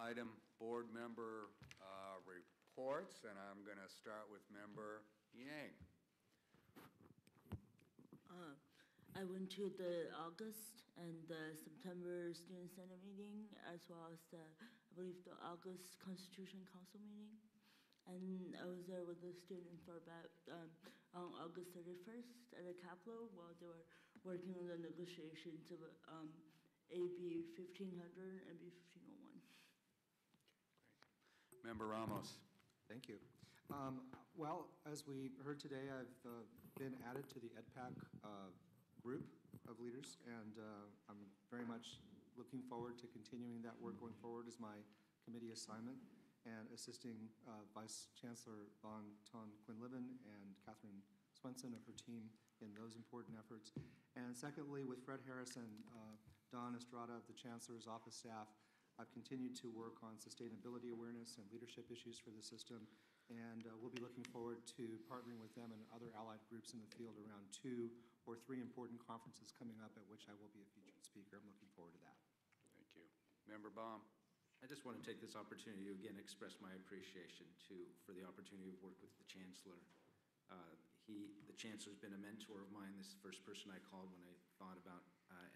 item, board member reports, and I'm going to start with member Yang. I went to the August and the September Student Senate meeting, as well as I believe the August Constitution Council meeting. And I was there with the student for about on August 31st at the Capitol while they were working on the negotiations of AB 1500 and AB 1501. Great. Member Ramos. Thank you. Well, as we heard today, I've been added to the EdPAC group of leaders, and I'm very much looking forward to continuing that work going forward as my committee assignment and assisting Vice Chancellor Von Ton Quinlivan and Catherine Swenson of her team in those important efforts. And secondly, with Fred Harris and Don Estrada of the Chancellor's Office staff, I've continued to work on sustainability awareness and leadership issues for the system, and we'll be looking forward to partnering with them and other allied groups in the field around 2 or 3 important conferences coming up at which I will be a featured speaker. I'm looking forward to that. Thank you. Member Baum. I just want to take this opportunity to again express my appreciation for the opportunity to work with the Chancellor. The Chancellor's been a mentor of mine. This is the first person I called when I thought about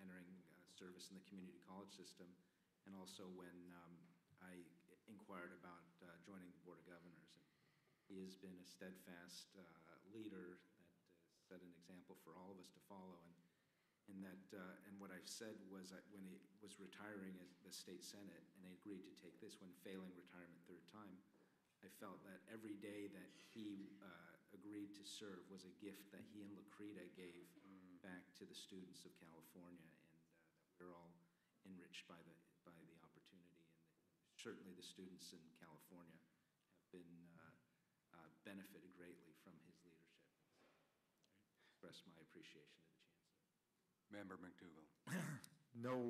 entering service in the community college system, and also when I inquired about joining the Board of Governors. And he has been a steadfast leader that set an example for all of us to follow. And what I said was that when he was retiring as the state senate, and he agreed to take this when failing retirement third time, I felt that every day that he agreed to serve was a gift that he and Lakrita gave back to the students of California, and that we're all enriched by the opportunity. And certainly the students in California have been benefited greatly from his leadership. I express my appreciation to the Chancellor. Member McDougall. No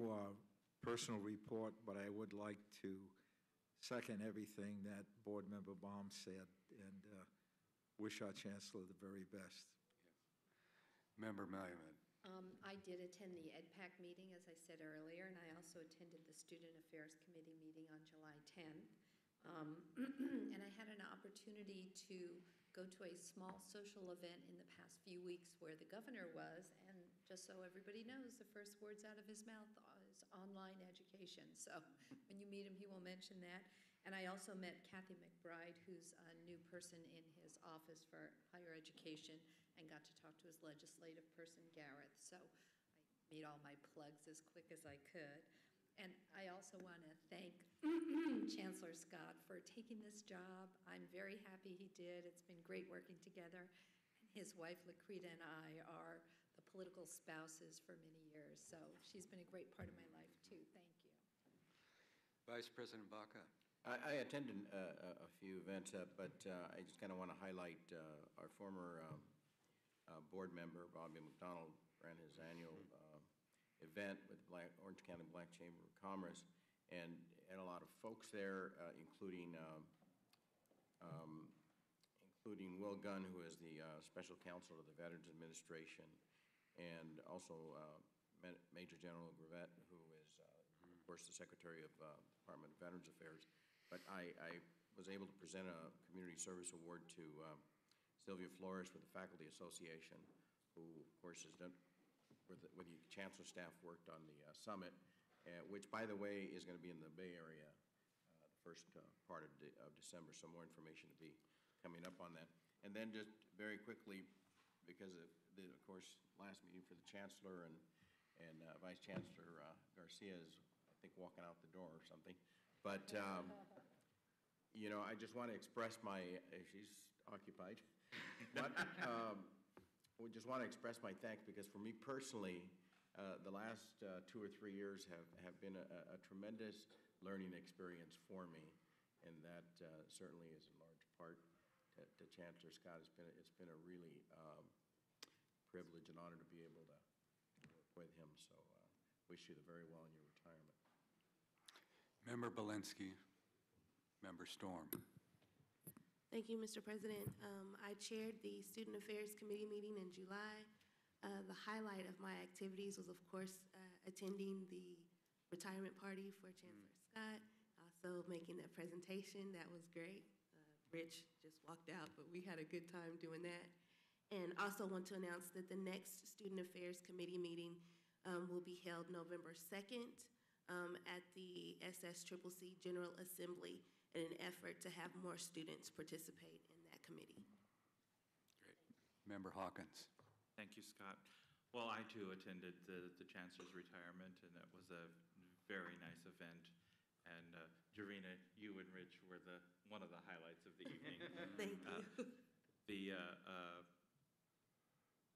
personal report, but I would like to second everything that Board Member Baum said and wish our Chancellor the very best. Yes. Member Mailman. I did attend the EdPAC meeting, as I said earlier, and I also attended the Student Affairs Committee meeting on July 10th. And I had an opportunity to go to a small social event in the past few weeks where the governor was, and just so everybody knows, the first words out of his mouth is online education. So when you meet him, he will mention that. And I also met Kathy McBride, who's a new person in his office for higher education, and got to talk to his legislative person, Gareth. So I made all my plugs as quick as I could. And I also want to thank Chancellor Scott for taking this job. I'm very happy he did. It's been great working together. And his wife, Lakrita, and I are the political spouses for many years. So she's been a great part of my life, too. Thank you. Vice President Baca. I attended a few events, but I just kind of want to highlight our former board member, Bobby McDonald, ran his annual event with Orange County Black Chamber of Commerce, and had a lot of folks there, including Will Gunn, who is the special counsel to the Veterans Administration, and also Major General Gravett, who is, of course, the Secretary of Department of Veterans Affairs. But I was able to present a Community Service Award to Sylvia Flores with the Faculty Association, who, of course, has done with the Chancellor staff worked on the summit, which, by the way, is going to be in the Bay Area the first part of December. So more information to be coming up on that. And then just very quickly, because of course, last meeting for the Chancellor and Vice Chancellor Garcia is, I think, walking out the door or something. But, you know, I just want to express my, she's occupied, but we just want to express my thanks, because for me personally, the last 2 or 3 years have been a tremendous learning experience for me, and that certainly is in large part to Chancellor Scott. It's been a really privilege and honor to be able to work with him, so wish you the very well in your retirement. Member Belinsky. Member Storm. Thank you, Mr. President. I chaired the Student Affairs Committee meeting in July. The highlight of my activities was, of course, attending the retirement party for Chancellor Scott. I also making that presentation. That was great. Rich just walked out, but we had a good time doing that. And also want to announce that the next Student Affairs Committee meeting will be held November 2nd at the SSCCC General Assembly in an effort to have more students participate in that committee. Great. Member Hawkins. Thank you, Scott. Well, I too attended the Chancellor's retirement, and it was a very nice event. And Jarena, you and Rich were one of the highlights of the evening. Thank you.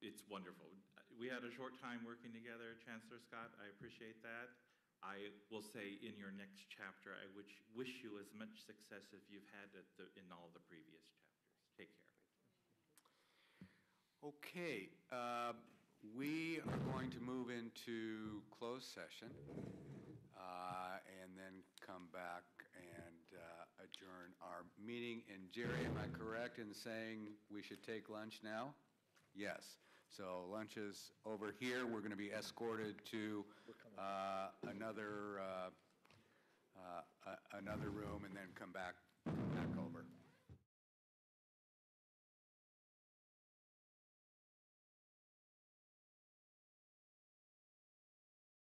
It's wonderful. We had a short time working together, Chancellor Scott. I appreciate that. I will say in your next chapter, I wish you as much success as you've had in all the previous chapters. Take care. Okay, we are going to move into closed session and then come back and adjourn our meeting. And Jerry, am I correct in saying we should take lunch now? Yes. So lunch is over here. We're going to be escorted to another room and then come back over.